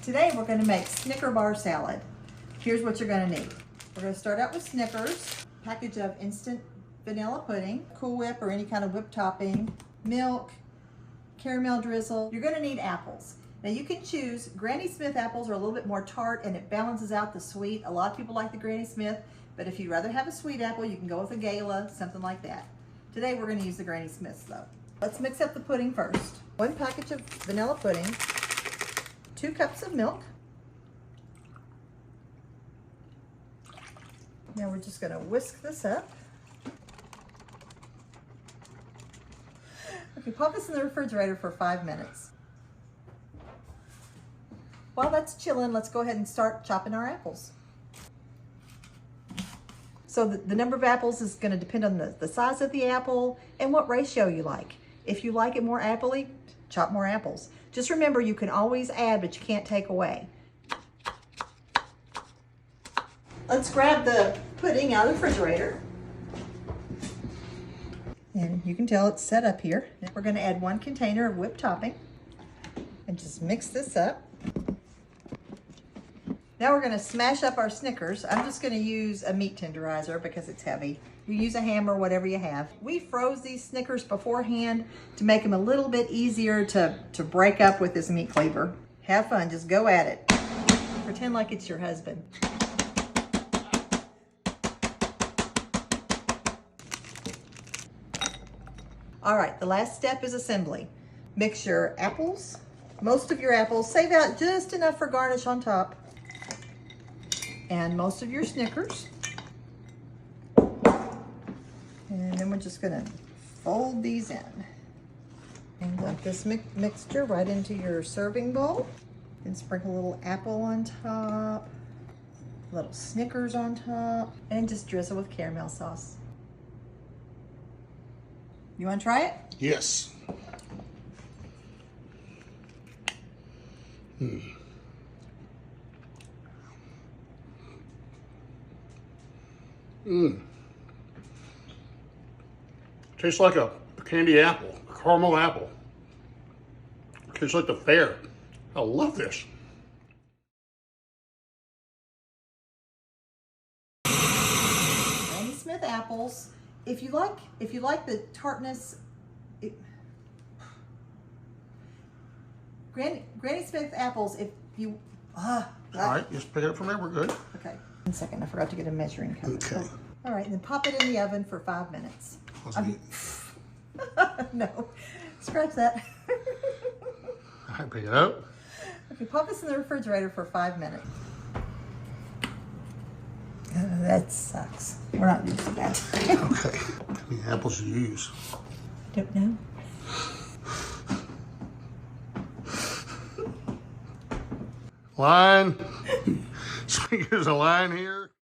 Today we're going to make Snicker bar salad. Here's what you're going to need. We're going to start out with Snickers, package of instant vanilla pudding, Cool Whip or any kind of whipped topping, milk, caramel drizzle. You're going to need apples. Now you can choose, Granny Smith apples are a little bit more tart and it balances out the sweet. A lot of people like the Granny Smith, but if you'd rather have a sweet apple, you can go with a Gala, something like that. Today we're going to use the Granny Smiths though. Let's mix up the pudding first. 1 package of vanilla pudding, 2 cups of milk. Now we're just going to whisk this up. Okay, pop this in the refrigerator for 5 minutes. While that's chilling, let's go ahead and start chopping our apples. So the number of apples is going to depend on the size of the apple and what ratio you like. If you like it more appley, chop more apples. Just remember, you can always add, but you can't take away. Let's grab the pudding out of the refrigerator. And you can tell it's set up here. We're going to add 1 container of whipped topping and just mix this up. Now we're going to smash up our Snickers. I'm just going to use a meat tenderizer because it's heavy. You use a hammer, whatever you have. We froze these Snickers beforehand to make them a little bit easier to break up with this meat cleaver. Have fun, just go at it. Pretend like it's your husband. All right, the last step is assembly. Mix your apples, most of your apples. Save out just enough for garnish on top. And most of your Snickers. And then we're just gonna fold these in. And dump this mixture right into your serving bowl. And sprinkle a little apple on top, little Snickers on top, and just drizzle with caramel sauce. You wanna try it? Yes. Tastes like a candy apple, a caramel apple. Tastes like the fair. I love this. Granny Smith apples. If you like the tartness, Granny Smith apples. If you All right, just pick it up from there. We're good. Okay. 1 second, I forgot to get a measuring cup. Okay. All right, and then pop it in the oven for 5 minutes. No, scratch that. All right, pick it up. Okay, pop this in the refrigerator for 5 minutes. That sucks. We're not using that. Okay. How many apples do you use? Don't know. Line. So there's a line here.